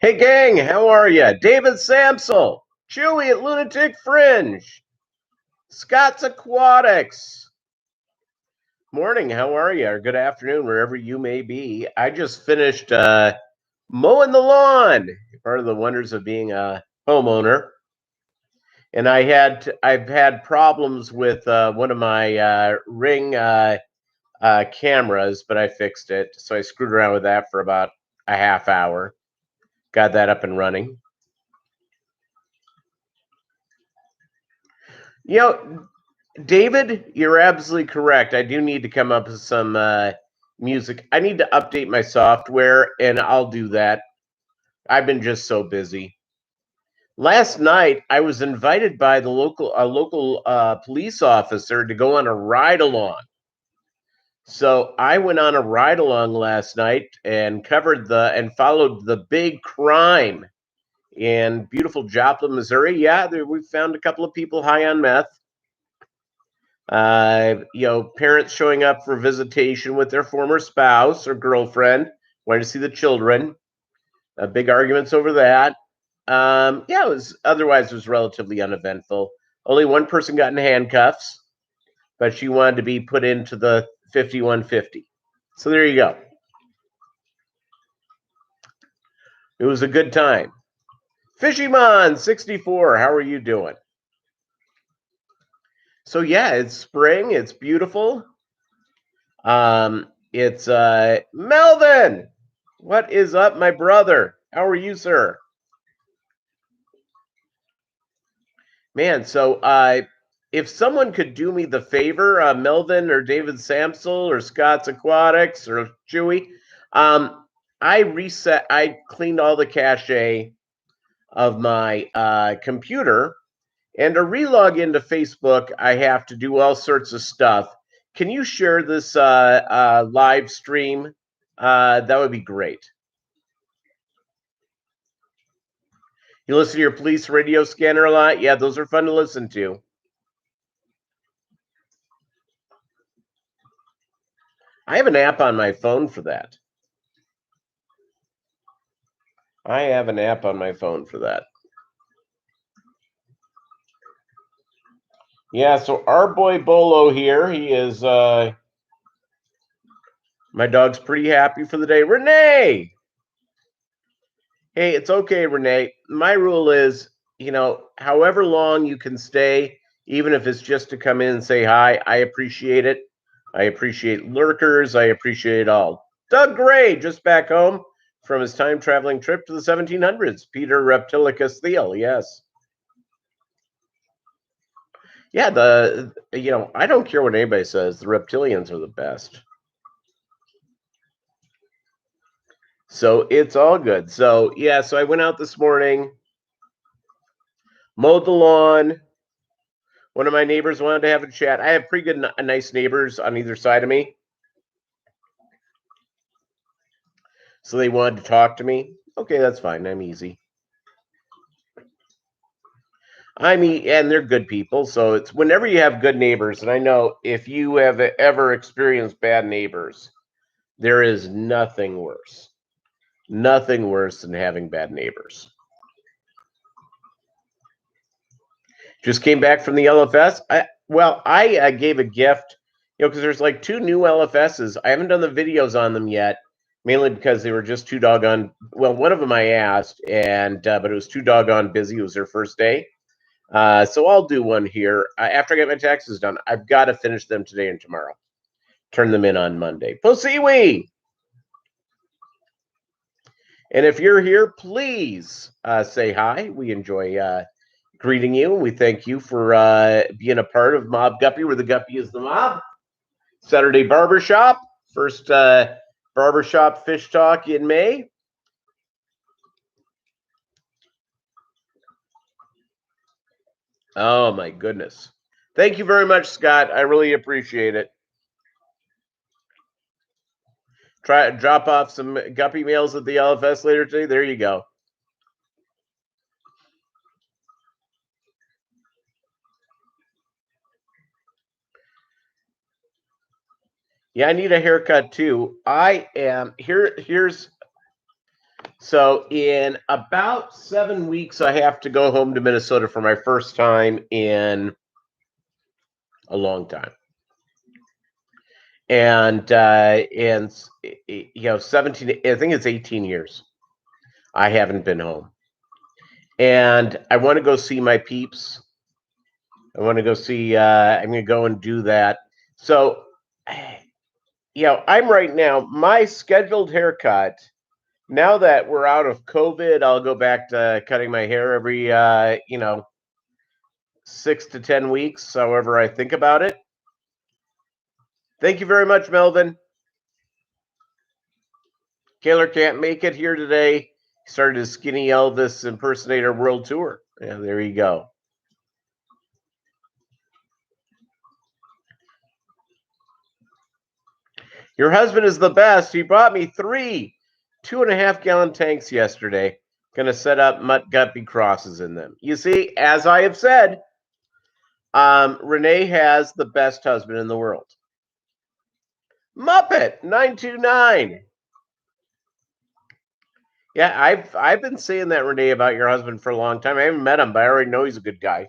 Hey, gang, how are you? David Samsel, Chewy at Lunatic Fringe, Scott's Aquatics. Morning, how are you? Or good afternoon, wherever you may be. I just finished mowing the lawn, part of the wonders of being a homeowner. And I've had problems with one of my Ring cameras, but I fixed it. So I screwed around with that for about a half hour. Got that up and running. You know, David, you're absolutely correct. I do need to come up with some music. I need to update my software, and I'll do that. I've been just so busy. Last night, I was invited by the local police officer to go on a ride along. So I went on a ride along last night and followed the big crime in beautiful Joplin, Missouri. Yeah, we found a couple of people high on meth. Parents showing up for visitation with their former spouse or girlfriend, wanting to see the children. Big arguments over that. It was relatively uneventful. Only one person got in handcuffs, but she wanted to be put into the 5150. So there you go. It was a good time. Fishymon64, how are you doing? So yeah, it's spring. It's beautiful. It's Melvin. What is up, my brother? How are you, sir? Man, so if someone could do me the favor, Melvin or David Samsel or Scott's Aquatics or Chewy, I cleaned all the cache of my computer, and to relog into Facebook, I have to do all sorts of stuff. Can you share this live stream? That would be great. You listen to your police radio scanner a lot? Yeah, those are fun to listen to. I have an app on my phone for that. I have an app on my phone for that. Yeah, so our boy Bolo here, he is my dog's pretty happy for the day. Renee! Hey, it's okay, Renee. My rule is, however long you can stay, even if it's just to come in and say hi, I appreciate it. I appreciate lurkers. I appreciate it all. Doug Gray, just back home from his time traveling trip to the 1700s. Peter Reptilicus Thiel, yes. Yeah, I don't care what anybody says. The reptilians are the best. So it's all good. So yeah, so I went out this morning, mowed the lawn. One of my neighbors wanted to have a chat. I have pretty good, nice neighbors on either side of me. So they wanted to talk to me. Okay, that's fine. I'm easy. And they're good people. So it's whenever you have good neighbors, and I know if you have ever experienced bad neighbors, there is nothing worse. Nothing worse than having bad neighbors. Just came back from the LFS. I gave a gift, because there's like 2 new LFSs. I haven't done the videos on them yet, mainly because they were just too doggone. Well, one of them I asked, but it was too doggone busy. It was their first day. So I'll do one here after I get my taxes done. I've got to finish them today and tomorrow. Turn them in on Monday. Posiwi! And if you're here, please say hi. We enjoy greeting you. We thank you for being a part of Mobb Guppy, where the Guppy is the mob. Saturday Barbershop. First Barbershop Fish Talk in May. Oh, my goodness. Thank you very much, Scott. I really appreciate it. Drop off some Guppy mails at the LFS later today. There you go. Yeah, I need a haircut too. I am here's so in about 7 weeks I have to go home to Minnesota for my first time in a long time. And 17, I think it's 18 years I haven't been home. And I want to go see my peeps. I want to go see I'm going to go and do that. So I'm right now my scheduled haircut. Now that we're out of COVID, I'll go back to cutting my hair every 6 to 10 weeks, however I think about it. Thank you very much, Melvin. Kaylor can't make it here today. He started his Skinny Elvis impersonator world tour. Yeah, there you go. Your husband is the best. He brought me 3 2.5-gallon tanks yesterday. Gonna set up mutt guppy crosses in them. You see, as I have said, Renee has the best husband in the world. Muppet 929. Yeah, I've been saying that, Renee, about your husband for a long time. I haven't met him, but I already know he's a good guy.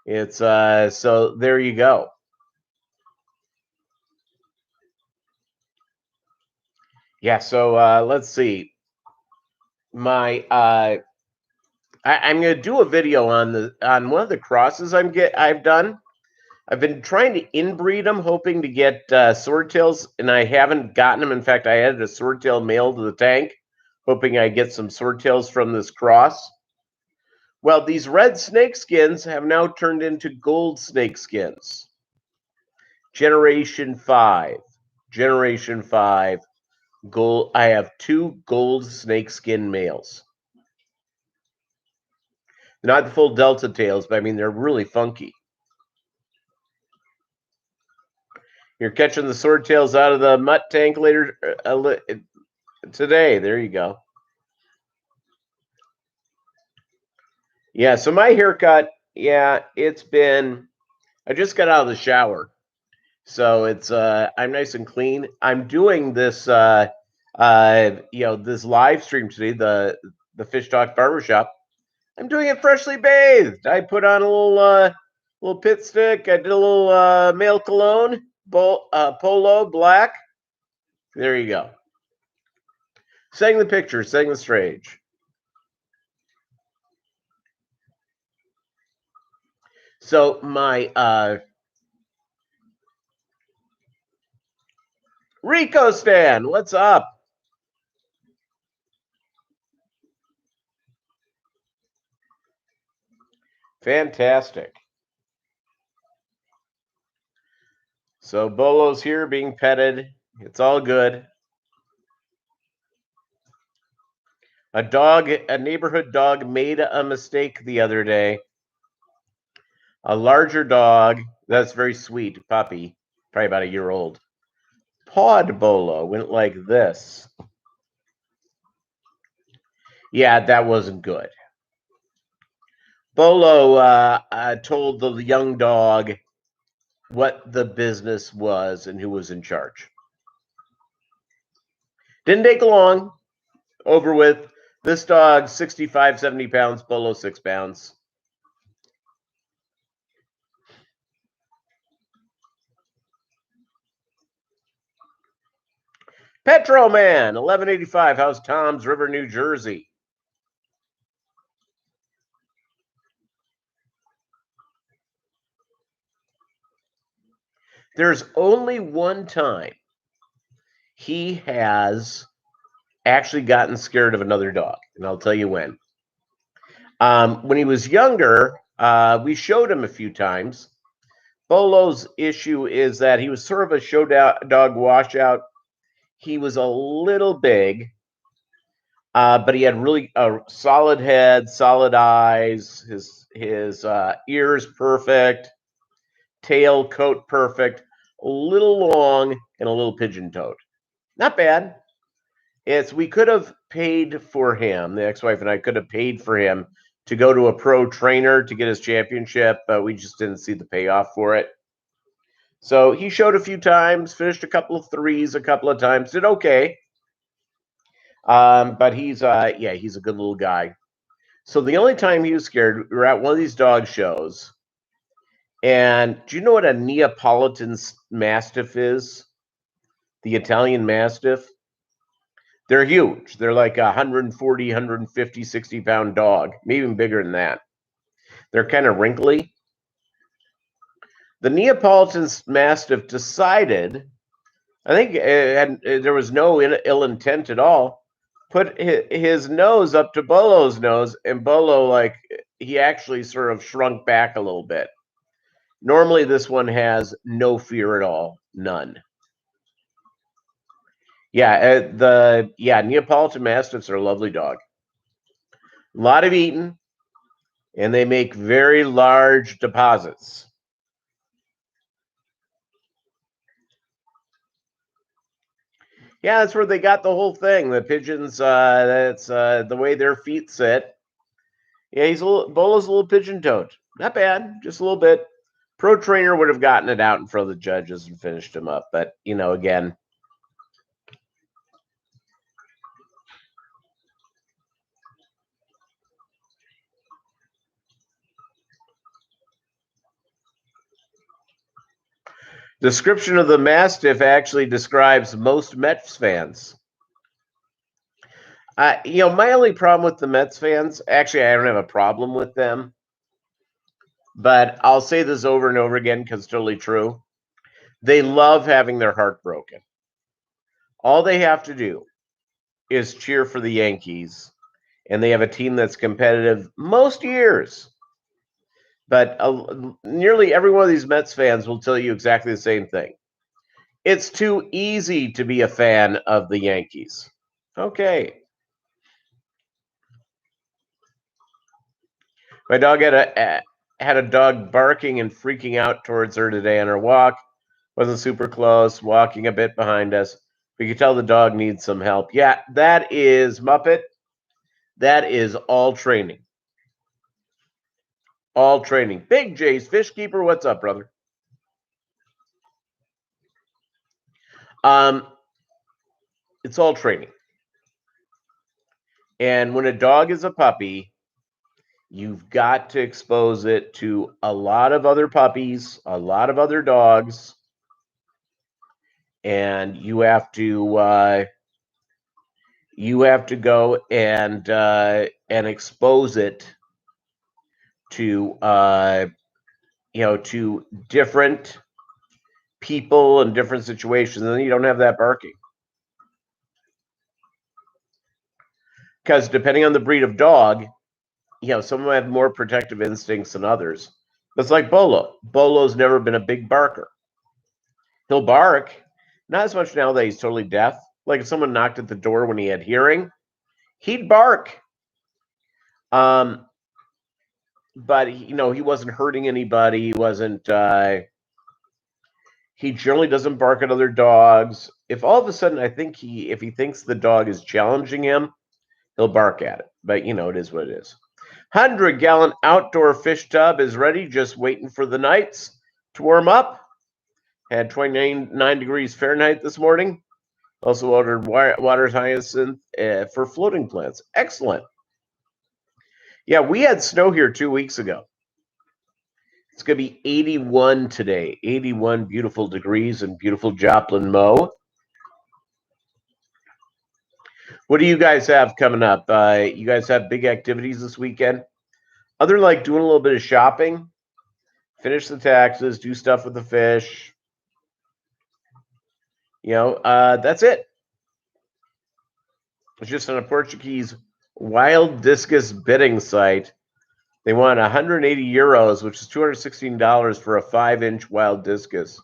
It's so there you go. Yeah, so let's see. My I'm gonna do a video on one of the crosses I've done. I've been trying to inbreed them, hoping to get swordtails, and I haven't gotten them. In fact, I added a swordtail male to the tank, hoping I get some swordtails from this cross. Well, these red snake skins have now turned into gold snake skins. Generation 5. Generation 5. Gold. I have 2 gold snake skin males. Not the full delta tails, but I mean, they're really funky. You're catching the swordtails out of the mutt tank later today. There you go. Yeah, so my haircut, it's been, I just got out of the shower. So it's I'm nice and clean. I'm doing this this live stream today, the Fish Talk Barbershop. I'm doing it freshly bathed. I put on a little pit stick. I did a little male cologne, polo black. There you go. Setting the picture, setting the stage. So my Rico Stan, what's up? Fantastic. So Bolo's here being petted. It's all good. A neighborhood dog made a mistake the other day. A larger dog, that's very sweet, puppy, probably about a year old, pawed Bolo, went like this. Yeah, that wasn't good. Bolo told the young dog what the business was and who was in charge. Didn't take long. Over with. This dog, 65, 70 pounds, Bolo 6 pounds. Petro Man, 1185, how's Tom's River, New Jersey? There's only one time he has actually gotten scared of another dog, and I'll tell you when. When he was younger, we showed him a few times. Bolo's issue is that he was sort of a show dog washout. He was a little big, but he had really a solid head, solid eyes. His ears perfect, tail coat perfect, a little long and a little pigeon-toed. Not bad. We could have paid for him. The ex-wife and I could have paid for him to go to a pro trainer to get his championship, but we just didn't see the payoff for it. So he showed a few times, finished a couple of threes a couple of times, did okay. But he's he's a good little guy. So the only time he was scared, we were at one of these dog shows. And do you know what a Neapolitan Mastiff is? The Italian Mastiff? They're huge. They're like 140, 150, 60-pound dog, maybe even bigger than that. They're kind of wrinkly. The Neapolitan Mastiff decided, I think there was no ill intent at all, put his nose up to Bolo's nose, and Bolo, like, he actually sort of shrunk back a little bit. Normally, this one has no fear at all, none. Yeah, Neapolitan Mastiffs are a lovely dog. A lot of eating, and they make very large deposits. Yeah, that's where they got the whole thing. The pigeons, that's the way their feet sit. Yeah, Bolo's a little pigeon-toed. Not bad, just a little bit. Pro Trainer would have gotten it out in front of the judges and finished him up. But, again. Description of the Mastiff actually describes most Mets fans. My only problem with the Mets fans, actually, I don't have a problem with them. But I'll say this over and over again because it's totally true. They love having their heart broken. All they have to do is cheer for the Yankees, and they have a team that's competitive most years. But nearly every one of these Mets fans will tell you exactly the same thing. It's too easy to be a fan of the Yankees. Okay. My dog had a dog barking and freaking out towards her today on her walk. Wasn't super close, walking a bit behind us. We could tell the dog needs some help. Yeah, that is Muppet. That is all training. All training. Big J's Fish Keeper, what's up, brother? It's all training. And when a dog is a puppy, you've got to expose it to a lot of other puppies, a lot of other dogs, and you have to go and expose it to to different people and different situations, and then you don't have that barking. Because depending on the breed of dog, some of them have more protective instincts than others. It's like Bolo. Bolo's never been a big barker. He'll bark, not as much now that he's totally deaf. Like if someone knocked at the door when he had hearing, he'd bark. But he wasn't hurting anybody. He wasn't. He generally doesn't bark at other dogs. If all of a sudden, if he thinks the dog is challenging him, he'll bark at it. But it is what it is. 100-gallon outdoor fish tub is ready, just waiting for the nights to warm up. Had 29 degrees Fahrenheit this morning. Also ordered water hyacinth for floating plants. Excellent. Yeah, we had snow here 2 weeks ago. It's going to be 81 today. 81 beautiful degrees in beautiful Joplin, Mo. What do you guys have coming up? You guys have big activities this weekend? Other than like doing a little bit of shopping, finish the taxes, do stuff with the fish. That's it. It's just on a Portuguese wild discus bidding site. They want 180 euros, which is $216 for a 5-inch wild discus.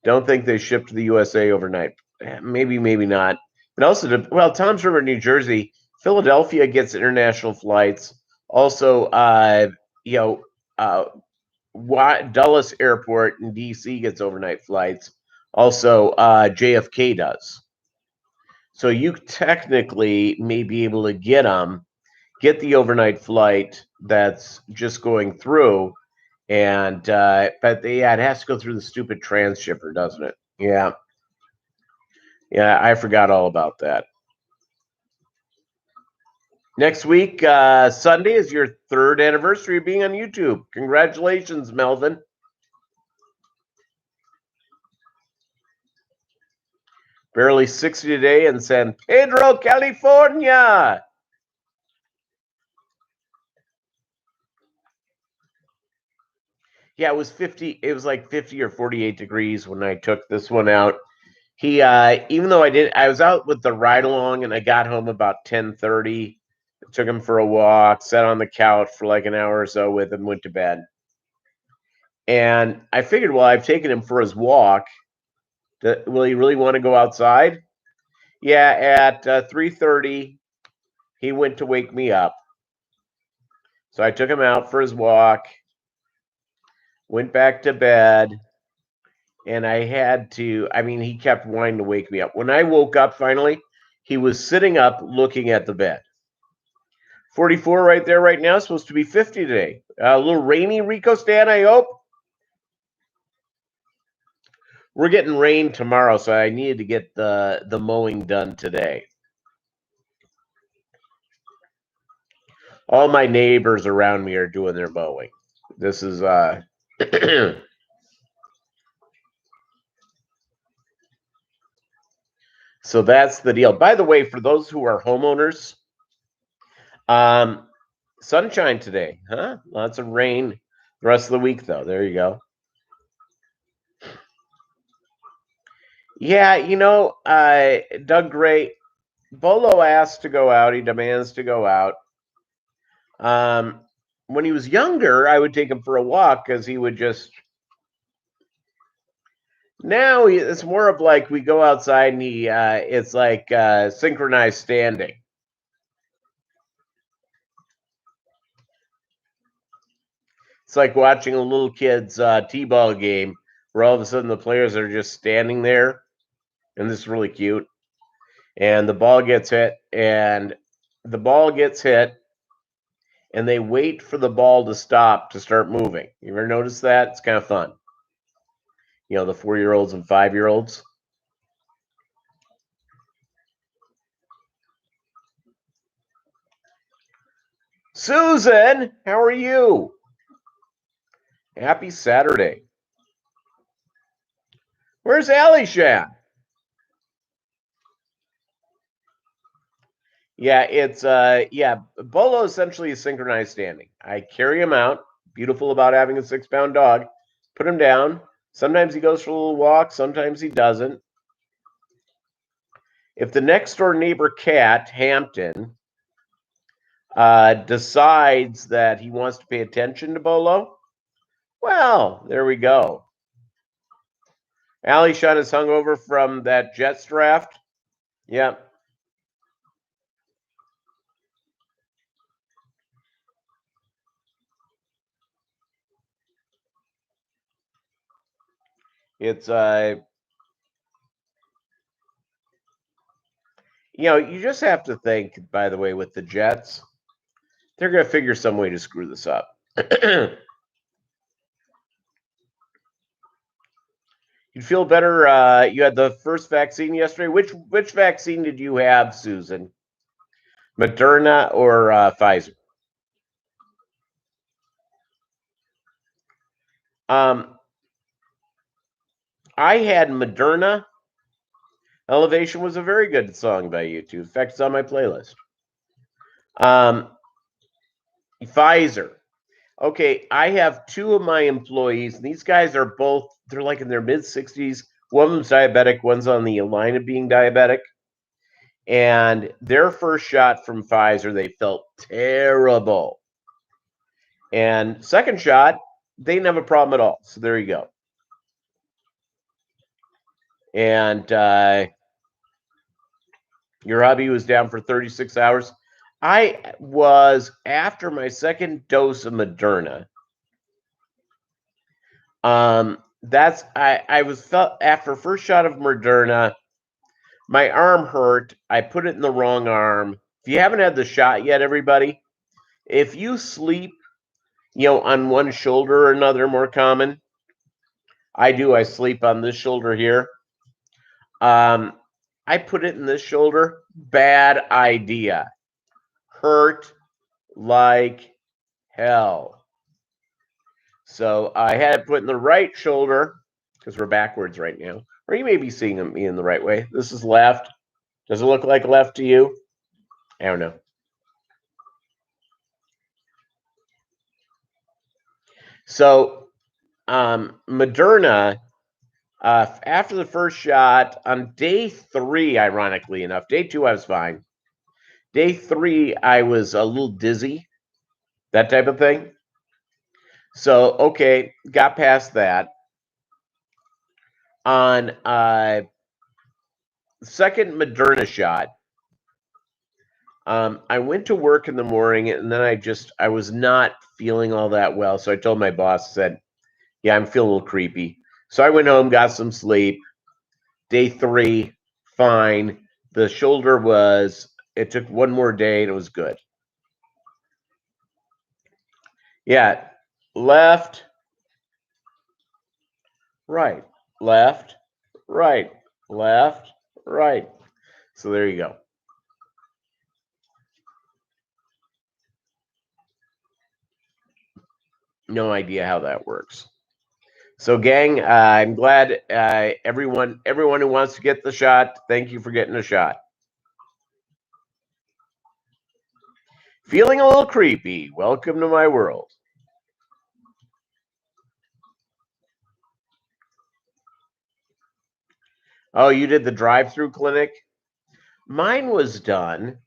Don't think they ship to the USA overnight. Maybe, maybe not. But also, Tom's River, New Jersey, Philadelphia gets international flights. Also, Dulles Airport in D.C. gets overnight flights. Also, JFK does. So you technically may be able to get the overnight flight that's just going through, And but yeah, it has to go through the stupid transshipper, doesn't it? Yeah. Yeah, I forgot all about that. Next week, Sunday, is your 3rd anniversary of being on YouTube. Congratulations, Melvin. Barely 60 today in San Pedro, California. Yeah, it was 50. It was like 50 or 48 degrees when I took this one out. He, even though I was out with the ride along and I got home about 10:30. Took him for a walk, sat on the couch for like an hour or so with him, went to bed. And I figured, well, I've taken him for his walk. Will he really want to go outside? Yeah, at 3:30, he went to wake me up. So I took him out for his walk, went back to bed, and I had to, I mean, he kept wanting to wake me up. When I woke up finally, he was sitting up looking at the bed. 44 right there right now, supposed to be 50 today. A little rainy, Rico Stan, I hope. We're getting rain tomorrow, so I needed to get the mowing done today. All my neighbors around me are doing their mowing. This is so that's the deal. By the way, for those who are homeowners, sunshine today, huh? Lots of rain the rest of the week, though. There you go. Yeah, Doug Gray, Bolo asked to go out. He demands to go out. When he was younger, I would take him for a walk because he would just. Now it's more of like we go outside and it's like synchronized standing. It's like watching a little kid's t-ball game where all of a sudden the players are just standing there, and this is really cute. And the ball gets hit, and and they wait for the ball to stop to start moving. You ever notice that? It's kind of fun. The 4-year-olds and 5-year-olds. Susan, how are you? Happy Saturday. Where's Alishan? Yeah, it's Bolo essentially is synchronized standing. I carry him out. Beautiful about having a 6-pound dog. Put him down. Sometimes he goes for a little walk, sometimes he doesn't. If the next door neighbor cat, Hampton, decides that he wants to pay attention to Bolo, well, there we go. Alishan is hungover from that Jets draft. Yep. It's you just have to think, by the way, with the Jets, they're going to figure some way to screw this up. You'd feel better. You had the first vaccine yesterday. Which vaccine did you have, Susan? Moderna or Pfizer? I had Moderna. Elevation was a very good song by U2. In fact, it's on my playlist. Pfizer. Okay, I have 2 of my employees, and these guys are they're like in their mid-60s. One of them's diabetic, one's on the line of being diabetic. And their first shot from Pfizer, they felt terrible. And second shot, they didn't have a problem at all. So there you go. And your hubby was down for 36 hours. I was, after my second dose of Moderna, I was felt after first shot of Moderna, my arm hurt. I put it in the wrong arm. If you haven't had the shot yet, everybody, if you sleep on one shoulder or another more common. I do. I sleep on this shoulder here. I put it in this shoulder. Bad idea. Hurt like hell. So I had it put in the right shoulder because we're backwards right now. Or you may be seeing me in the right way. This is left. Does it look like left to you? I don't know. So Moderna, after the first shot, on day 3, ironically enough, day 2 I was fine. Day 3 I was a little dizzy, that type of thing. So okay, got past that. On second Moderna shot, I went to work in the morning, and then I was not feeling all that well. So I told my boss, said, "Yeah, I'm feeling a little creepy." So I went home, got some sleep. Day 3, fine. The shoulder it took one more day, and it was good. Yeah, left, right, left, right, left, right. So there you go. No idea how that works. So, gang, I'm glad everyone who wants to get the shot, thank you for getting a shot. Feeling a little creepy. Welcome to my world. Oh, you did the drive-through clinic? Mine was done.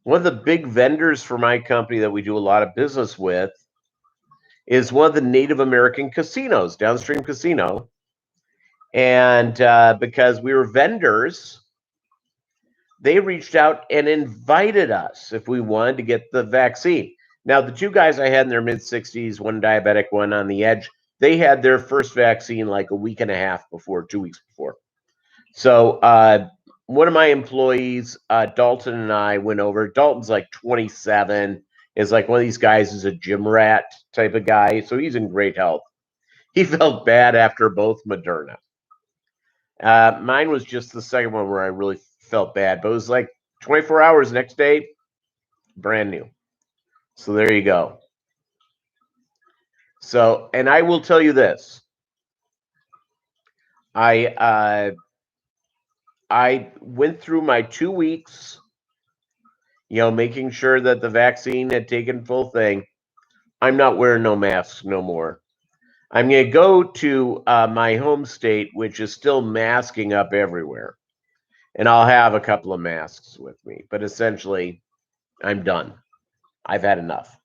One of the big vendors for my company that we do a lot of business with is one of the Native American casinos, Downstream Casino. And because we were vendors, they reached out and invited us if we wanted to get the vaccine. Now, the two guys I had in their mid-60s, one diabetic, one on the edge, they had their first vaccine like a week and a half before, 2 weeks before. So one of my employees, Dalton, and I went over. Dalton's like 27, is like one of these guys who's a gym rat type of guy, so he's in great health. He felt bad after both Moderna. Mine was just the second one where I really felt bad, but it was like 24 hours next day, brand new. So there you go. So, and I will tell you this. I went through my 2 weeks, making sure that the vaccine had taken full thing. I'm not wearing no masks no more. I'm going to go to my home state, which is still masking up everywhere. And I'll have a couple of masks with me. But essentially, I'm done. I've had enough.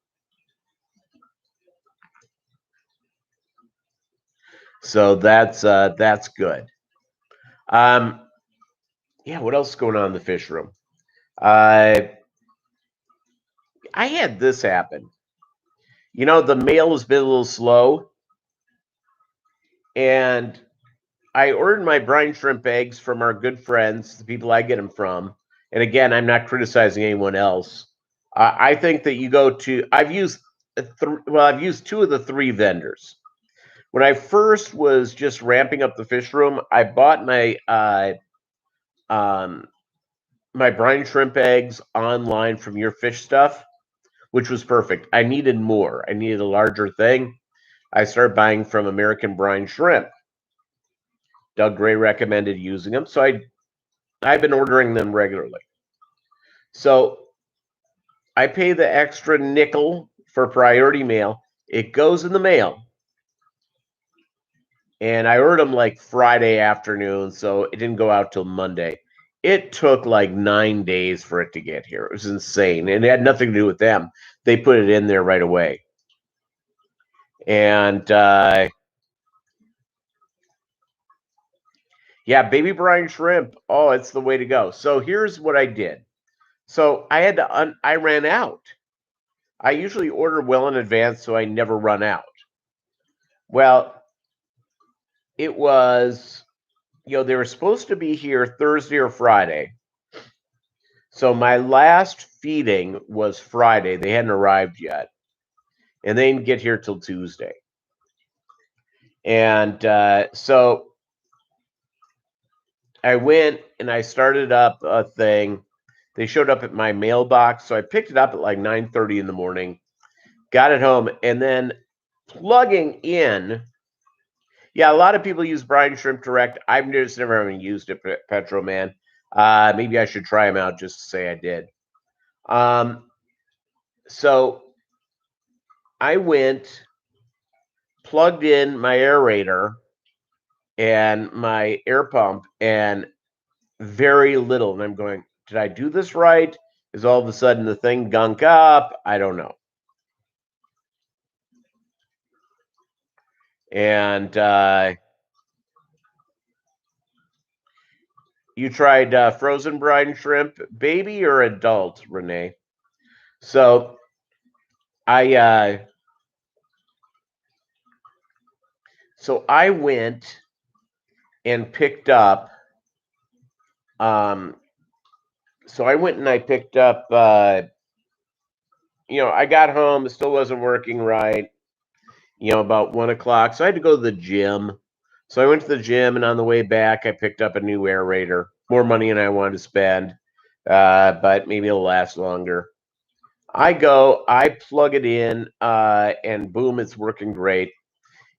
So that's good. Yeah, what else is going on in the fish room? I had this happen. The mail has been a little slow, and I ordered my brine shrimp eggs from our good friends, the people I get them from. And again, I'm not criticizing anyone else. I think that you go to. I've used 2 of the 3 vendors. When I first was just ramping up the fish room, I bought my my brine shrimp eggs online from Your Fish Stuff, which was perfect. I needed more. I needed a larger thing. I started buying from American Brine Shrimp. Doug Gray recommended using them, so I've been ordering them regularly. So I pay the extra nickel for priority mail. It goes in the mail. And I ordered them like Friday afternoon, so it didn't go out till Monday. It took like 9 days for it to get here. It was insane. And it had nothing to do with them. They put it in there right away. And yeah, baby brine shrimp. Oh, it's the way to go. So here's what I did. So I ran out. I usually order well in advance so I never run out. Well, it was, they were supposed to be here Thursday or Friday. So my last feeding was Friday. They hadn't arrived yet. and they didn't get here till Tuesday. And so I went and I started up a thing. They showed up at my mailbox, so I picked it up at like 9:30 in the morning, got it home, and then plugging in. Yeah, a lot of people use Brine Shrimp Direct. I've just never even used it, Petro Man. Maybe I should try them out just to say I did. So I went, plugged in my aerator and my air pump, and very little. And I'm going, did I do this right? Is all of a sudden the thing gunk up? I don't know. And you tried frozen brine shrimp, baby or adult, Renee? So I I went and picked up. So I went and I picked up. I got home. It still wasn't working right. About 1 o'clock. So I had to go to the gym. So I went to the gym, and on the way back, I picked up a new aerator. More money than I wanted to spend, but maybe it'll last longer. I plug it in, and boom, it's working great.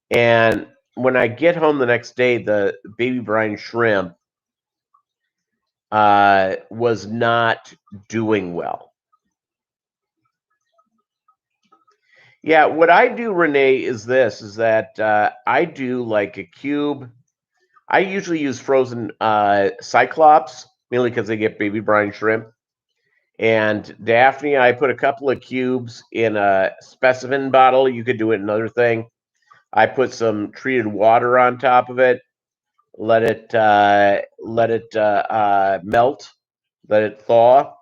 And when I get home the next day, the baby brine shrimp was not doing well. Yeah, what I do, Renee, is that I do like a cube. I usually use frozen Cyclops, mainly because they get baby brine shrimp. And Daphne, I put a couple of cubes in a specimen bottle. You could do it another thing. I put some treated water on top of it, let it melt, let it thaw,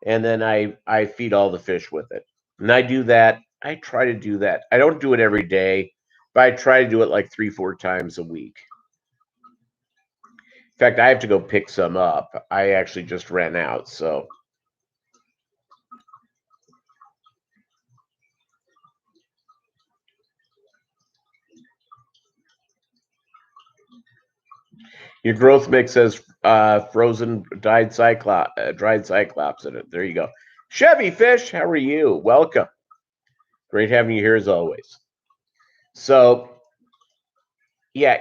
and then I feed all the fish with it. And I do that. I try to do that. I don't do it every day, but I try to do it like 3-4 times a week. In fact, I have to go pick some up. I actually just ran out, so. Your growth mix has frozen dried cyclops in it. There you go. Chevy Fish, how are you? Welcome. Great having you here as always. So, yeah,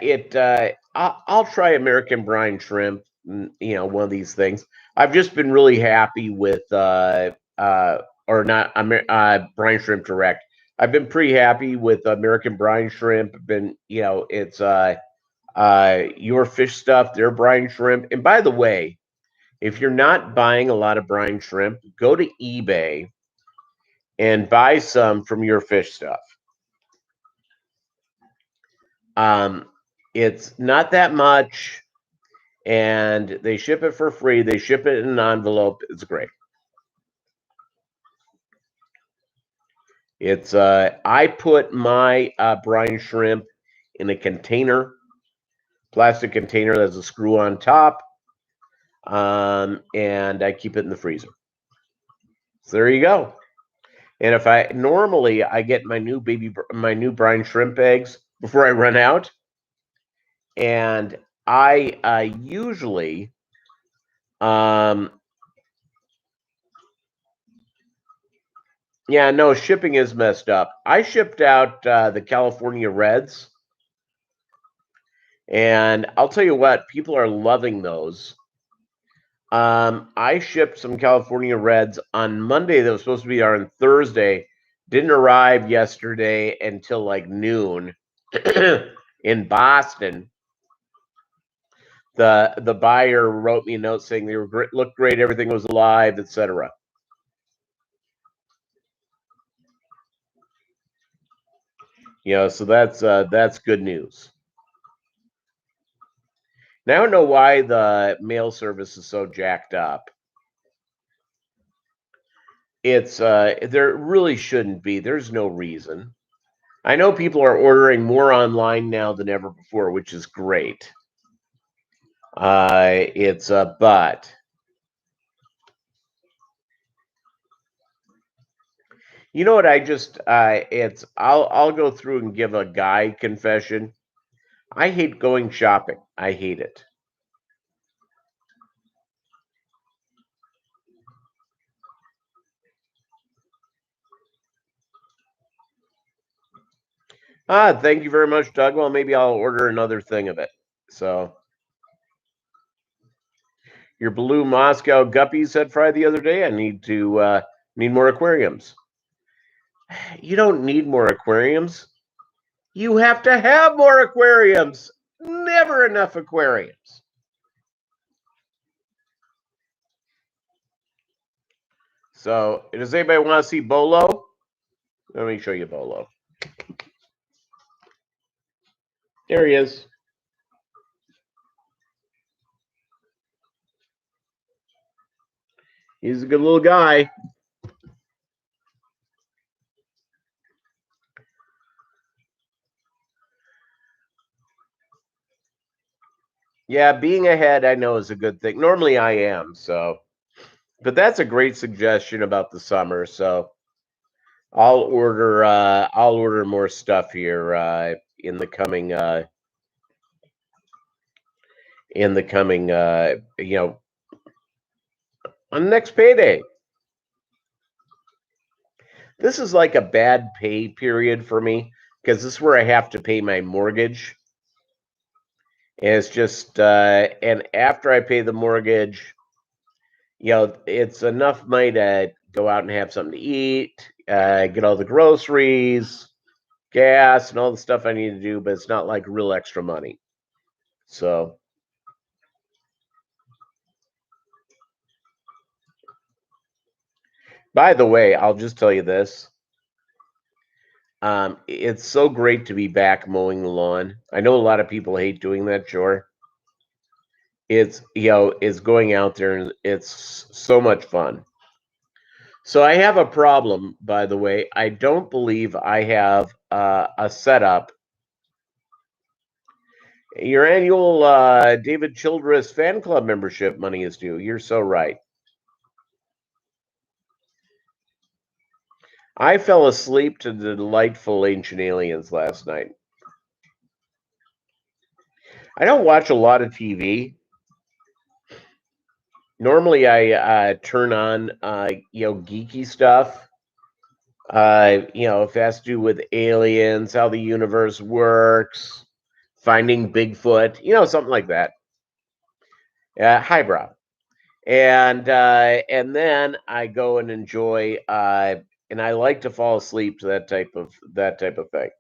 I'll try American brine shrimp. One of these things. I've just been really happy with or not brine shrimp direct. I've been pretty happy with American brine shrimp. It's your fish stuff, their brine shrimp. And by the way, if you're not buying a lot of brine shrimp, go to eBay and buy some from your fish stuff. It's not that much, and they ship it for free. They ship it in an envelope. It's great. It's I put my brine shrimp in a container, plastic container that's a screw on top, and I keep it in the freezer. So there you go. And if I normally I get my new brine shrimp eggs before I run out, and I usually yeah, no, shipping is messed up. I shipped out the California Reds, and I'll tell you what, people are loving those. I shipped some California Reds on Monday that was supposed to be on Thursday. Didn't arrive yesterday until like noon in Boston. The buyer wrote me a note saying they were looked great, everything was alive, etc. So that's good news. Now I don't know why the mail service is so jacked up. It's there really shouldn't be. There's no reason. I know people are ordering more online now than ever before, which is great. It's but You know what? I'll go through and give a guy confession. I hate going shopping. I hate it. Thank you very much, Doug. Well, maybe I'll order another thing of it. So your blue Moscow Guppies said fry the other day. I need more aquariums. You don't need more aquariums. You have to have more aquariums. Never enough aquariums. So, does anybody want to see Bolo? Let me show you Bolo. There he is. He's a good little guy. Yeah, being ahead, I know, is a good thing. Normally, I am. So, but that's a great suggestion about the summer. So, I'll order more stuff here in the coming on the next payday. This is like a bad pay period for me because this is where I have to pay my mortgage. And it's just and after I pay the mortgage, it's enough money to go out and have something to eat, get all the groceries, gas, and all the stuff I need to do, but it's not like real extra money. So, by the way, I'll just tell you this. It's so great to be back mowing the lawn. I know a lot of people hate doing that chore. It's going out there and it's so much fun. So I have a problem, by the way. I don't believe I have a setup. Your annual David Childress fan club membership money is due. You're so right. I fell asleep to the delightful Ancient Aliens last night. I don't watch a lot of TV. Normally, I turn on geeky stuff. If it has to do with aliens, how the universe works, finding Bigfoot, something like that. Highbrow, and then I go and enjoy, and I like to fall asleep to that type of thing.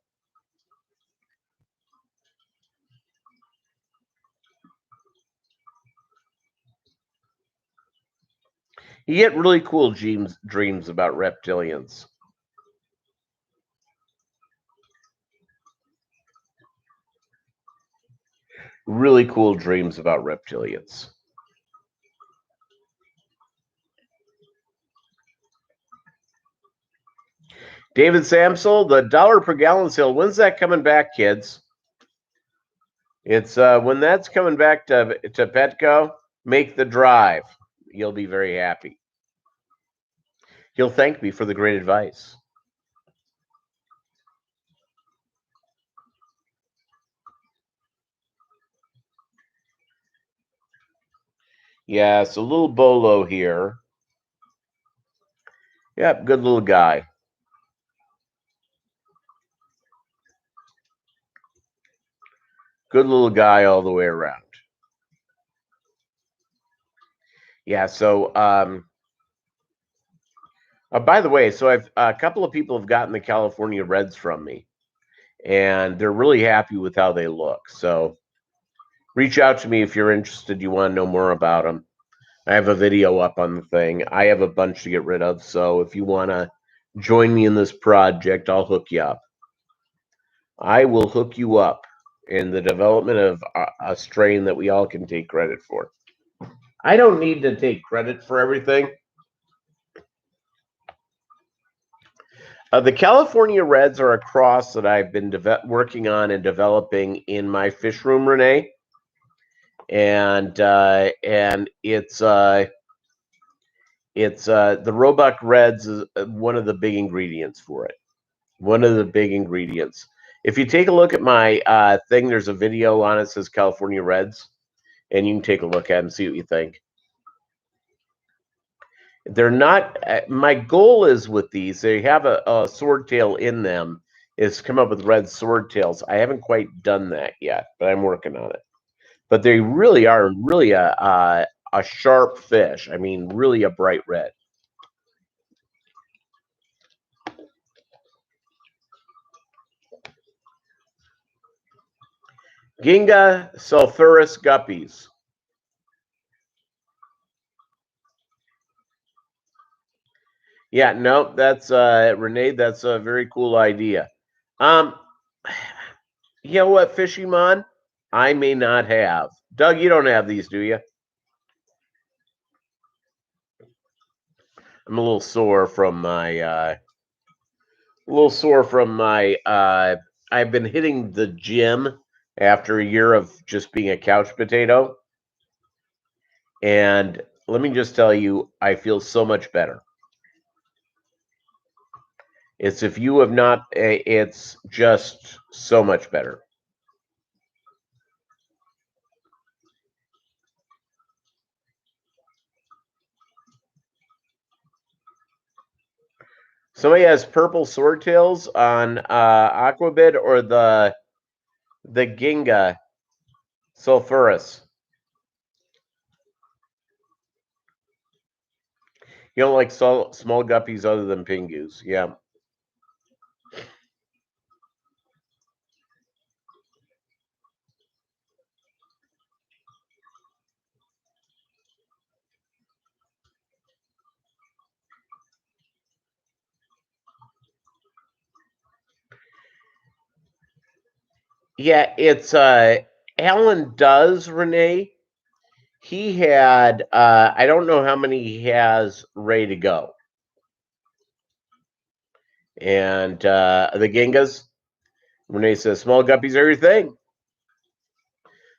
You get really cool dreams about reptilians. Really cool dreams about reptilians. David Samsel, the dollar per gallon sale. When's that coming back, kids? It's when that's coming back to Petco. Make the drive. You'll be very happy. He'll thank me for the great advice. Yeah, it's a little bolo here. Yep, good little guy. Good little guy all the way around. Yeah, so by the way, so I've a couple of people have gotten the California Reds from me, and they're really happy with how they look. So reach out to me if you're interested. You want to know more about them. I have a video up on the thing. I have a bunch to get rid of. So if you want to join me in this project, I'll hook you up. I will hook you up in the development of a strain that we all can take credit for. I don't need to take credit for everything. The California Reds are a cross that I've been working on and developing in my fish room, Renee, and It's the Roebuck Reds is one of the big ingredients for it. One of the big ingredients. If you take a look at my thing, there's a video on it that says California Reds, and you can take a look at it and see what you think. They're not. My goal is with these. They have a swordtail in them. Is come up with red swordtails. I haven't quite done that yet, but I'm working on it. But they really are really a sharp fish. I mean, really a bright red. Ginga sulphurus guppies. Yeah, no, that's Renee. That's a very cool idea. Um, you know what, Fishymon? I may not have. Doug, you don't have these, do you? I'm a little sore from my I've been hitting the gym after a year of just being a couch potato. And let me just tell you, I feel so much better. It's if you have not, it's just so much better. Somebody has purple swordtails on Aquabid or the Ginga sulphurus. You don't like small guppies other than pingus, yeah. Yeah, it's Alan does, Renee. He had I don't know how many he has ready to go. And the Gingas, Renee says small guppies are your thing.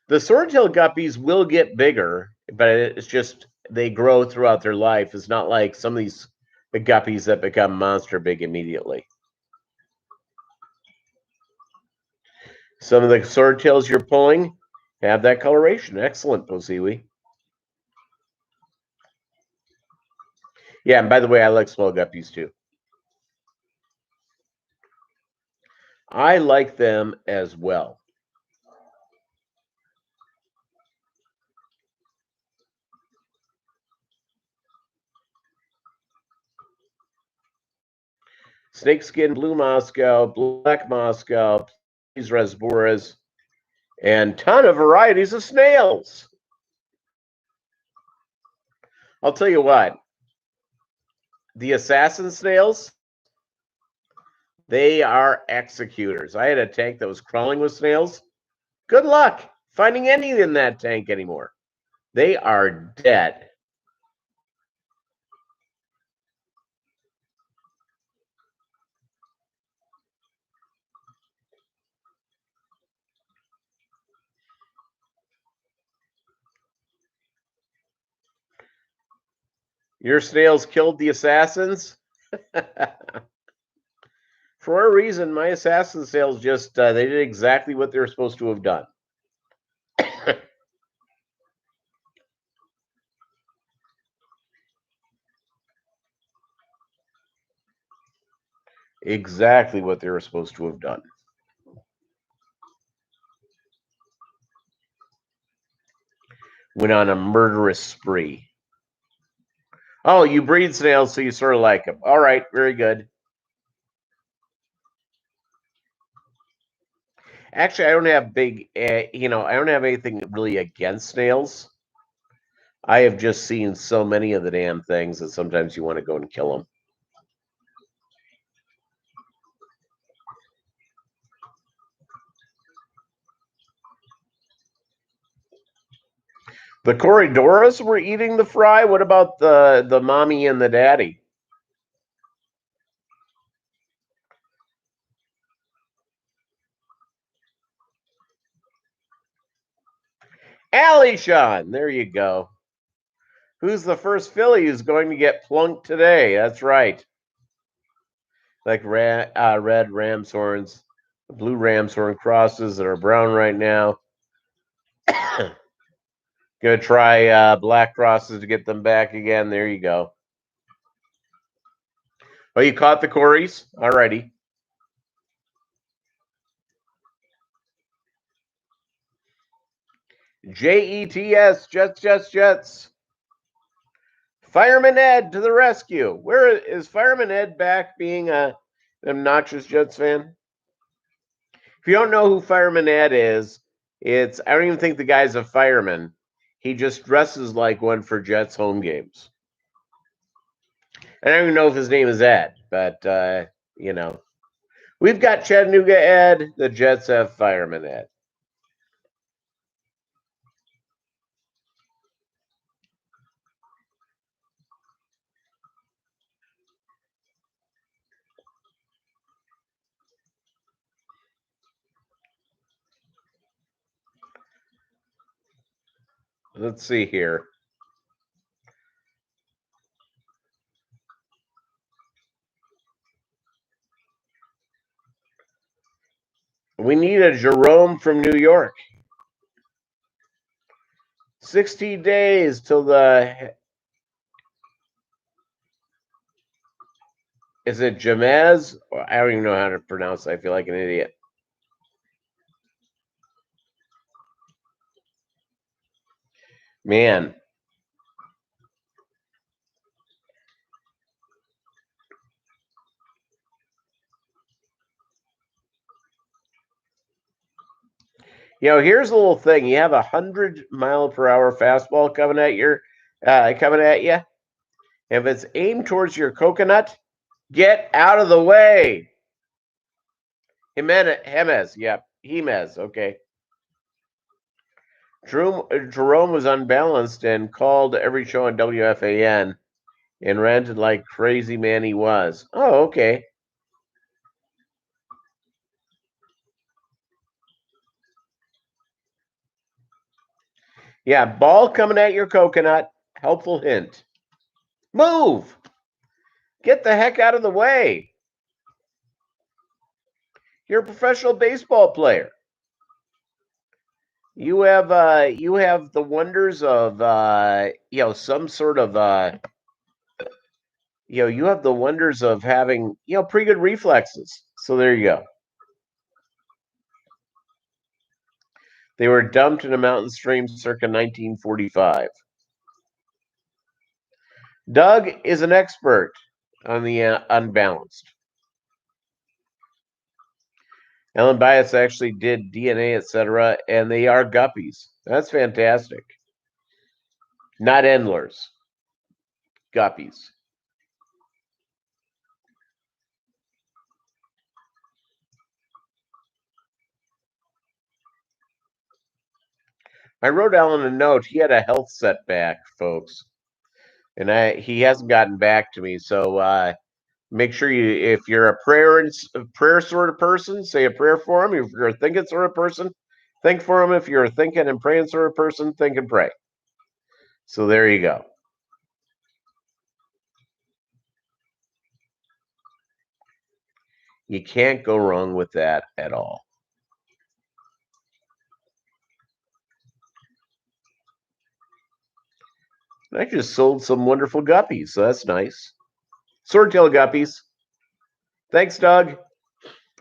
The swordtail guppies will get bigger, but it's just they grow throughout their life. It's not like some of these the guppies that become monster big immediately. Some of the swordtails you're pulling have that coloration. Excellent, Posiwi. Yeah, and by the way, I like small guppies too. I like them as well. Snakeskin, blue Moscow, black Moscow, these Rasboras, and ton of varieties of snails. I'll tell you what, the assassin snails, they are executors. I had a tank that was crawling with snails. Good luck finding any in that tank anymore. They are dead. Your snails killed the assassins? For a reason, my assassin snails just they did exactly what they were supposed to have done. Exactly what they were supposed to have done. Went on a murderous spree. Oh, you breed snails, so you sort of like them. All right, very good. Actually, I don't have I don't have anything really against snails. I have just seen so many of the damn things that sometimes you want to go and kill them. The Corridoras were eating the fry. What about the mommy and the daddy? Allie Sean, there you go. Who's the first Philly who's going to get plunked today? That's right. Like red ram's horns, blue ram's horn crosses that are brown right now. Gonna try black crosses to get them back again. There you go. Oh, you caught the Corys? Alrighty. JETS, Jets. Fireman Ed to the rescue. Where is Fireman Ed back being an obnoxious Jets fan? If you don't know who Fireman Ed is, I don't even think the guy's a fireman. He just dresses like one for Jets home games. I don't even know if his name is Ed, but we've got Chattanooga Ed. The Jets have Fireman Ed. Let's see here. We need a Jerome from New York. 60 days till the. Is it Jamez? I don't even know how to pronounce it. I feel like an idiot. Man. Here's a little thing. You have 100-mile-per-hour fastball coming at you. If it's aimed towards your coconut, get out of the way. Jimenez, yep. Jimenez, okay. Jerome was unbalanced and called every show on WFAN and ranted like crazy man he was. Oh, okay. Yeah, ball coming at your coconut. Helpful hint. Move. Get the heck out of the way. You're a professional baseball player. You have the wonders of some sort of you have the wonders of having pretty good reflexes. So there you go. They were dumped in a mountain stream circa 1945. Doug is an expert on the unbalanced. Ellen Bias actually did DNA, etc., and they are Guppies. That's fantastic. Not Endlers. Guppies. I wrote Alan a note. He had a health setback, folks, and he hasn't gotten back to me. So make sure if you're a prayer sort of person, say a prayer for him. If you're a thinking sort of person, think for him. If you're a thinking and praying sort of person, think and pray. So there you go. You can't go wrong with that at all. I just sold some wonderful guppies, so that's nice. Swordtail guppies. Thanks, Doug.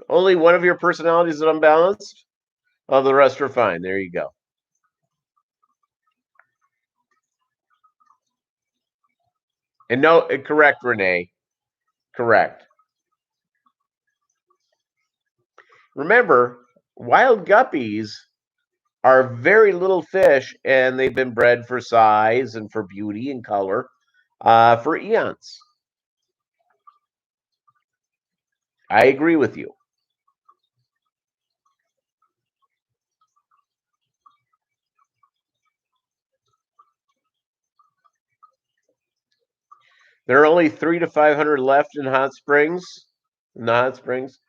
Only one of your personalities is unbalanced. All the rest are fine. There you go. And no, correct, Renee. Correct. Remember, wild guppies are very little fish, and they've been bred for size and for beauty and color for eons. I agree with you. There are only 300 to 500 left in Hot Springs, in the Hot Springs.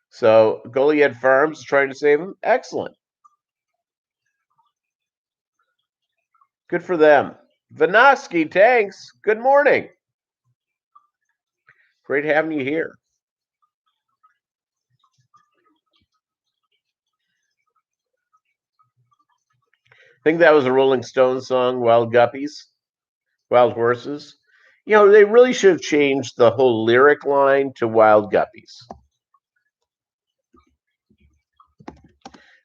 So Goliad Farms is trying to save them. Excellent. Good for them. Vinoski, thanks. Good morning. Great having you here. I think that was a Rolling Stones song, Wild Guppies, Wild Horses. They really should have changed the whole lyric line to Wild Guppies.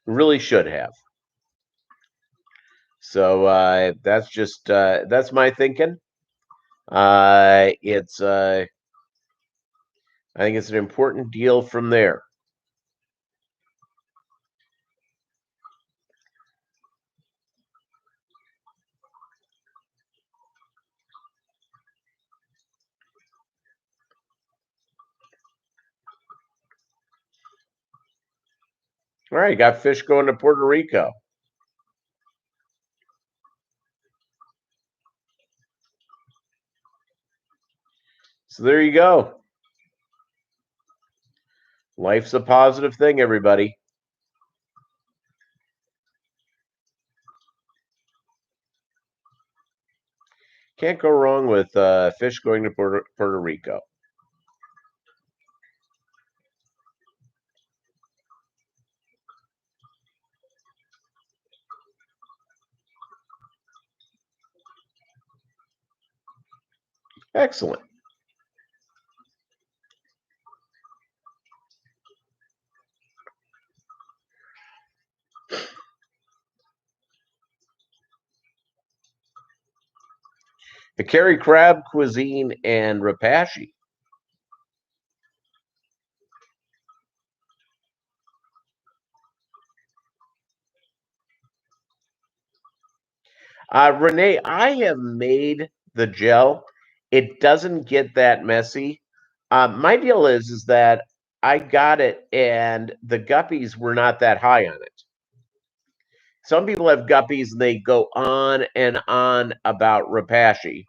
Really should have. So that's my thinking. It's I think it's an important deal from there. All right, got fish going to Puerto Rico. So there you go. Life's a positive thing, everybody. Can't go wrong with fish going to Puerto Rico. Excellent. The curry crab cuisine and rapashi. Renee, I have made the gel. It doesn't get that messy. My deal is that I got it and the guppies were not that high on it. Some people have guppies and they go on and on about rapashi.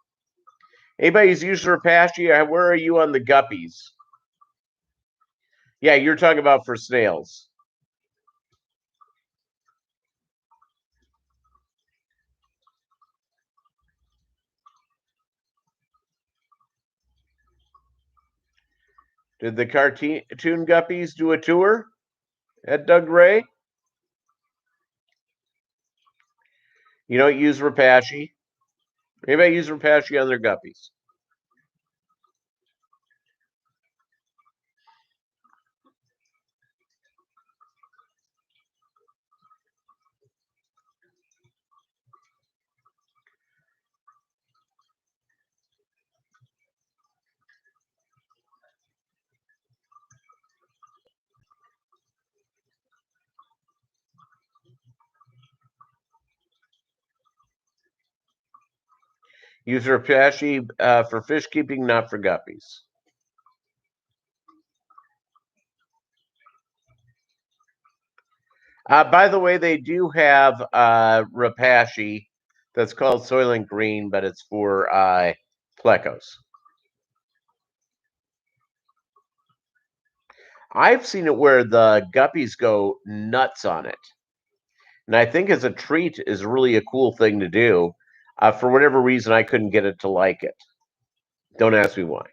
Anybody's used rapashi? Where are you on the guppies? Yeah, you're talking about for snails. Did the cartoon guppies do a tour at Doug Ray? You don't use rapashi. Anybody use rapashi on their guppies? Use rapashi for fish keeping, not for guppies. By the way, they do have rapashi that's called Soylent Green, but it's for plecos. I've seen it where the guppies go nuts on it. And I think as a treat is really a cool thing to do. For whatever reason, I couldn't get it to like it. Don't ask me why.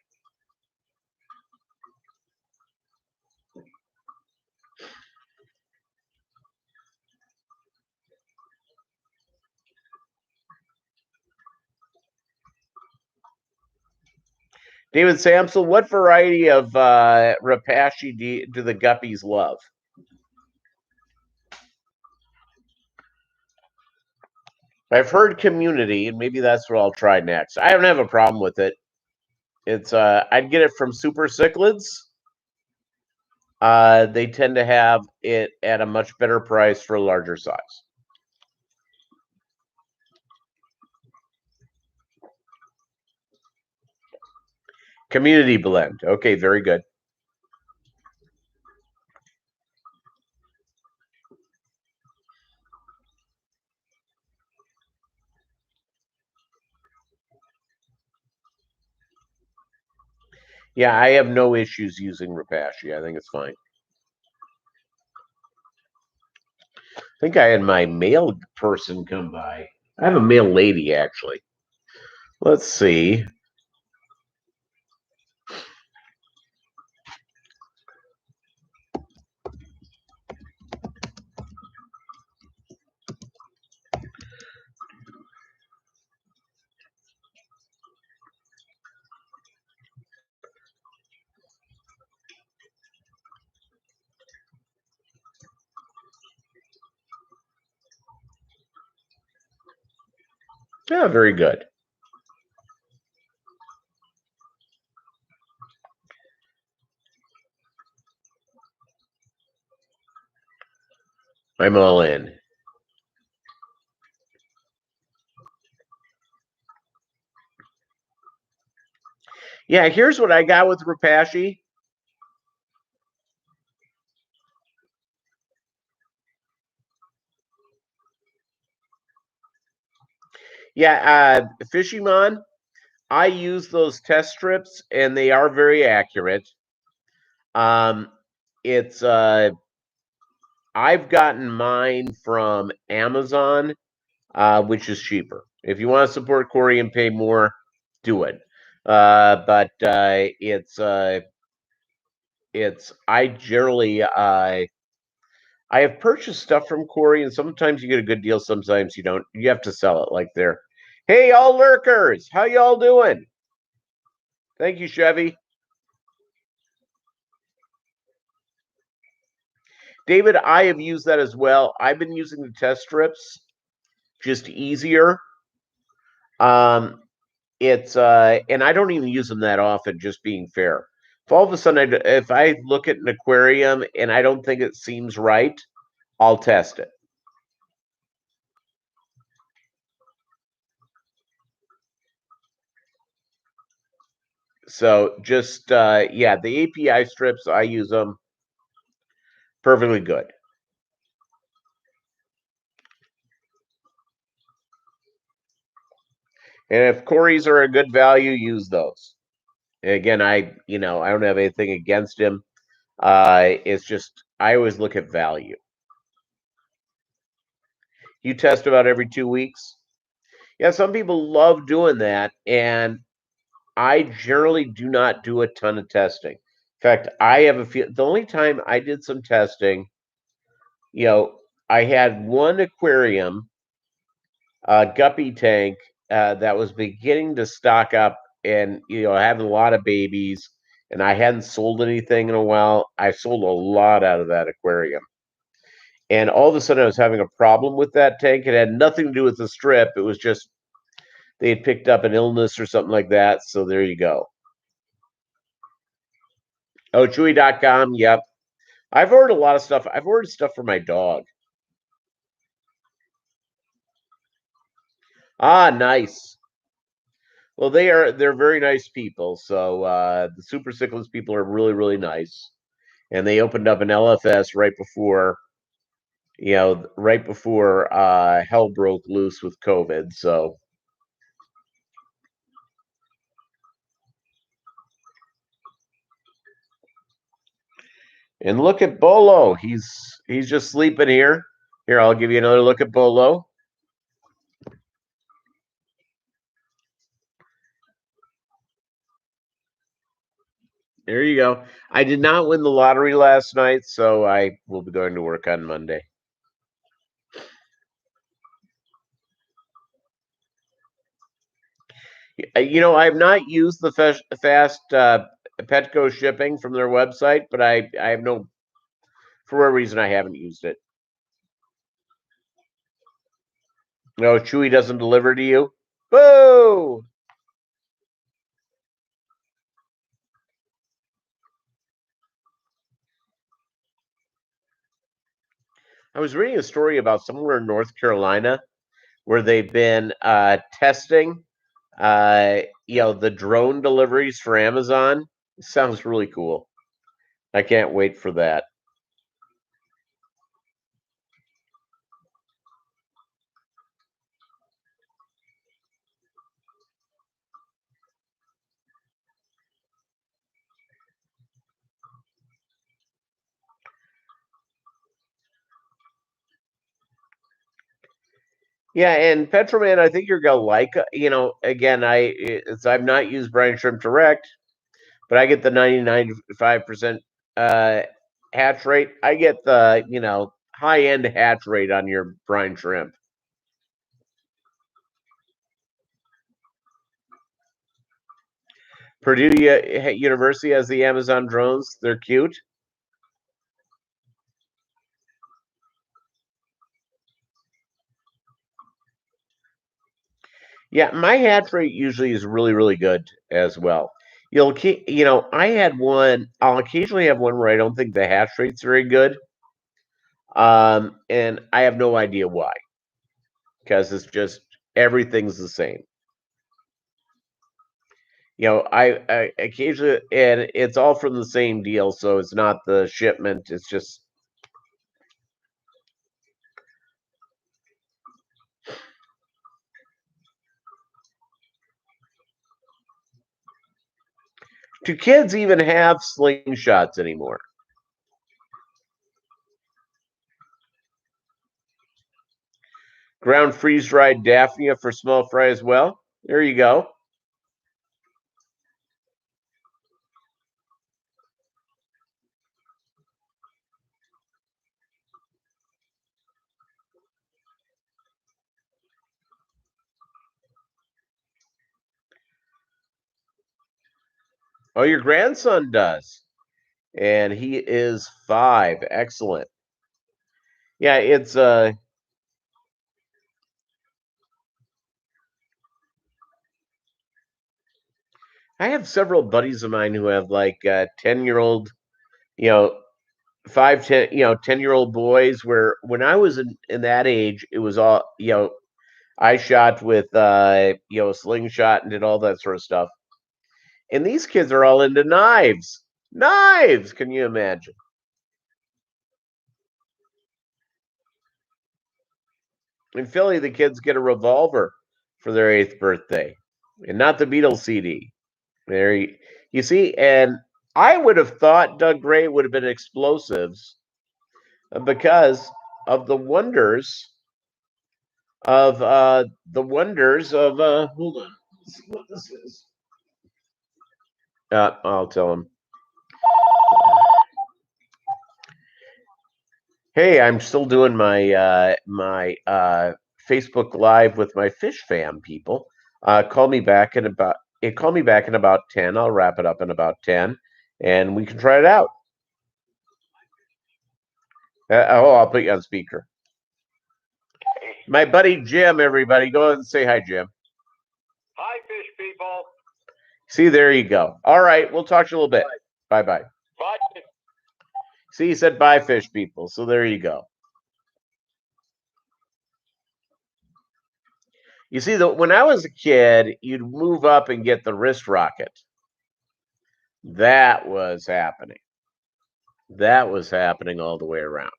David Sampson, what variety of rapashi do the guppies love? I've heard community, and maybe that's what I'll try next. I don't have a problem with it. It's I'd get it from super cichlids. They tend to have it at a much better price for a larger size. Community blend. Okay, very good. Yeah, I have no issues using rapashi. I think it's fine. I think I had my male person come by. I have a male lady actually. Let's see. Yeah, very good. I'm all in. Yeah, here's what I got with Rapashi. Yeah, Fishymon, I use those test strips and they are very accurate. Um, it's I've gotten mine from Amazon, which is cheaper. If you want to support Corey and pay more, do it. But it's I generally I have purchased stuff from Corey, and sometimes you get a good deal, sometimes you don't. You have to sell it like they're, hey, all lurkers, how y'all doing? Thank you, Chevy. David, I have used that as well. I've been using the test strips, just easier. Um, it's and I don't even use them that often. Just being fair, if all of a sudden if I look at an aquarium and I don't think it seems right, I'll test it. So just yeah, the API strips I use them perfectly good. And if Corey's are a good value, use those. Again, I don't have anything against him. It's just I always look at value. You test about every 2 weeks. Yeah, some people love doing that, and I generally do not do a ton of testing. In fact, I have a few. The only time I did some testing, you know, I had one aquarium, Guppy tank, that was beginning to stock up and, having a lot of babies, and I hadn't sold anything in a while. I sold a lot out of that aquarium. And all of a sudden, I was having a problem with that tank. It had nothing to do with the strip. It was just they had picked up an illness or something like that. So there you go. Oh, Chewy.com. Yep. I've ordered a lot of stuff. I've ordered stuff for my dog. Ah, nice. Well, they're very nice people. So the Super Cichlids people are really, really nice. And they opened up an LFS right before hell broke loose with COVID. So and look at Bolo. He's just sleeping here. Here, I'll give you another look at Bolo. There you go. I did not win the lottery last night, so I will be going to work on Monday. I have not used the fast Petco shipping from their website, but I have no for whatever reason I haven't used it. No, Chewy doesn't deliver to you. Boo! I was reading a story about somewhere in North Carolina where they've been testing, the drone deliveries for Amazon. It sounds really cool. I can't wait for that. Yeah, and Petroman, I think you're gonna like. Again, I've not used brine shrimp direct, but I get the 99.5% uh, hatch rate. I get the high end hatch rate on your brine shrimp. Purdue University has the Amazon drones. They're cute. Yeah, my hatch rate usually is really, really good as well. I had one. I'll occasionally have one where I don't think the hatch rate's very good, and I have no idea why, because it's just everything's the same. I occasionally, and it's all from the same deal, so it's not the shipment. It's just do kids even have slingshots anymore? Ground freeze dried Daphnia for small fry as well. There you go. Oh, your grandson does. And he is 5. Excellent. Yeah, it's I have several buddies of mine who have like 10-year-old, you know, 5, 10, 10-year-old boys where when I was in that age, it was all, I shot with a slingshot and did all that sort of stuff. And these kids are all into knives. Knives, can you imagine? In Philly, the kids get a revolver for their 8th birthday, and not the Beatles CD. There you see, and I would have thought Doug Gray would have been explosives because of the wonders of hold on, let's see what this is. I'll tell him. Hey, I'm still doing my Facebook Live with my fish fam people. Call me back in about call me back in about 10. I'll wrap it up in about 10, and we can try it out. I'll put you on speaker. My buddy Jim, everybody, go ahead and say hi, Jim. Hi, fish people. See, there you go. All right, we'll talk to you a little bit. Bye bye. Bye. See, he said bye, fish people. So there you go. You see, when I was a kid, you'd move up and get the wrist rocket. That was happening. That was happening all the way around.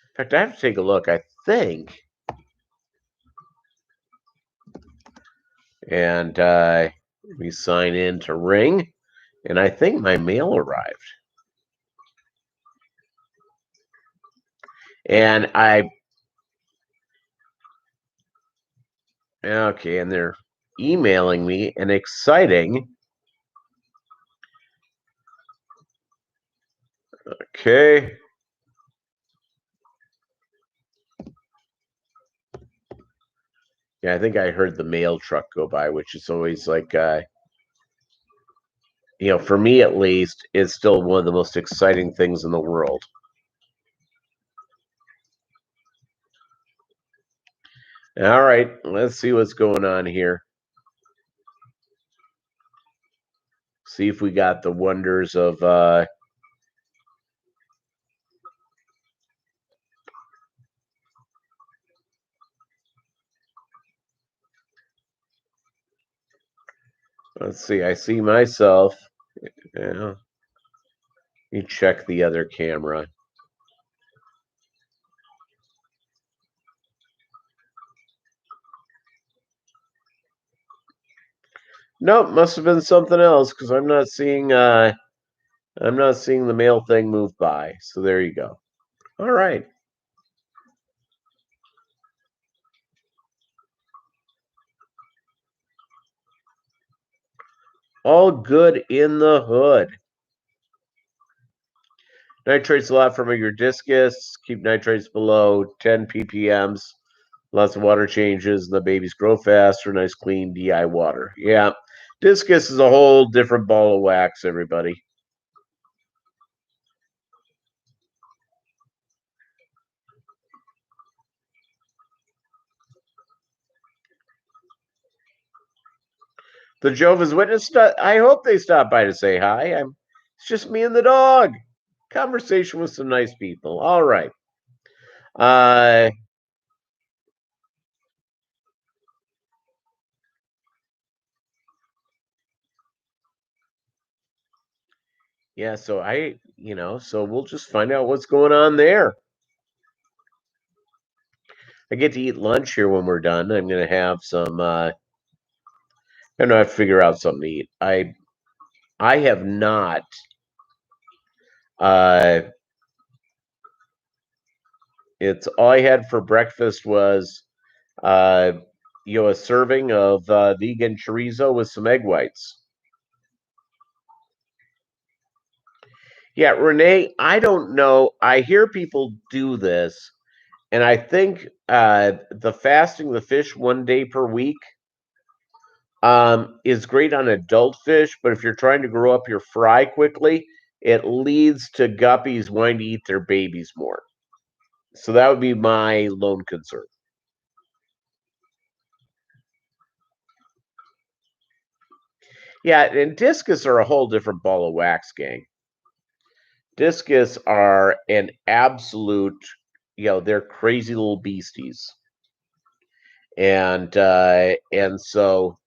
In fact, I have to take a look. I think, and we sign in to Ring, and I think my mail arrived. And okay, and they're emailing me an exciting. Okay. Yeah, I think I heard the mail truck go by, which is always like, for me at least, it's still one of the most exciting things in the world. All right, let's see what's going on here. See if we got the wonders of let's see. I see myself. Yeah. Let me check the other camera. Nope, must have been something else because I'm not seeing the mail thing move by. So there you go. All right. All good in the hood. Nitrates a lot from your discus. Keep nitrates below 10 ppms. Lots of water changes. The babies grow faster. Nice clean DI water. Yeah. Discus is a whole different ball of wax, everybody. The Jehovah's Witness, I hope they stop by to say hi. It's just me and the dog. Conversation with some nice people. All right. Yeah, so so we'll just find out what's going on there. I get to eat lunch here when we're done. I'm going to have some I don't know, I have to figure out something to eat. I have not uh it's all I had for breakfast was uh a serving of vegan chorizo with some egg whites. Yeah, Renee, I don't know. I hear people do this, and I think the fasting the fish 1 day per week is great on adult fish, but if you're trying to grow up your fry quickly, it leads to guppies wanting to eat their babies more. So that would be my lone concern. Yeah, and discus are a whole different ball of wax, gang. Discus are an absolute, they're crazy little beasties, and so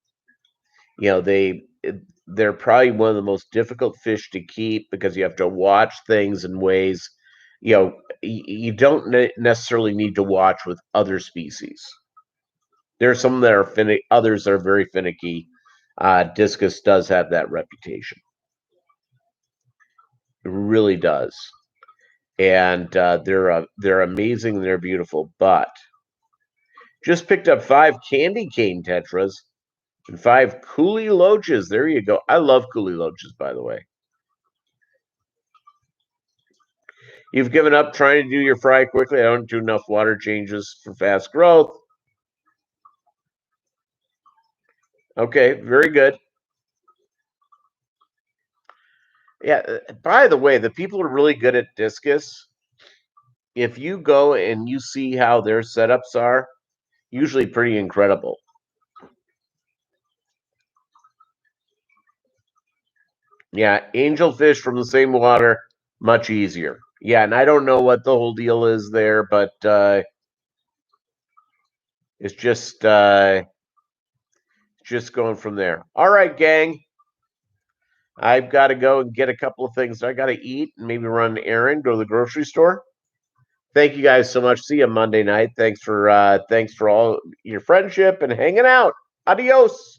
they're probably one of the most difficult fish to keep because you have to watch things in ways you don't necessarily need to watch with other species. There are some that are finicky, others are very finicky. Discus does have that reputation. It really does, and they're amazing and they're beautiful. But just picked up 5 candy cane tetras and 5 coolie loaches. There you go. I love coolie loaches, by the way. You've given up trying to do your fry quickly. I don't do enough water changes for fast growth. Okay, very good. Yeah, by the way, the people who are really good at discus, if you go and you see how their setups are, usually pretty incredible. Yeah, angelfish from the same water, much easier. Yeah, and I don't know what the whole deal is there, but it's just going from there. All right, gang. I've got to go and get a couple of things. I got to eat and maybe run an errand, go to the grocery store. Thank you guys so much. See you Monday night. Thanks for all your friendship and hanging out. Adios.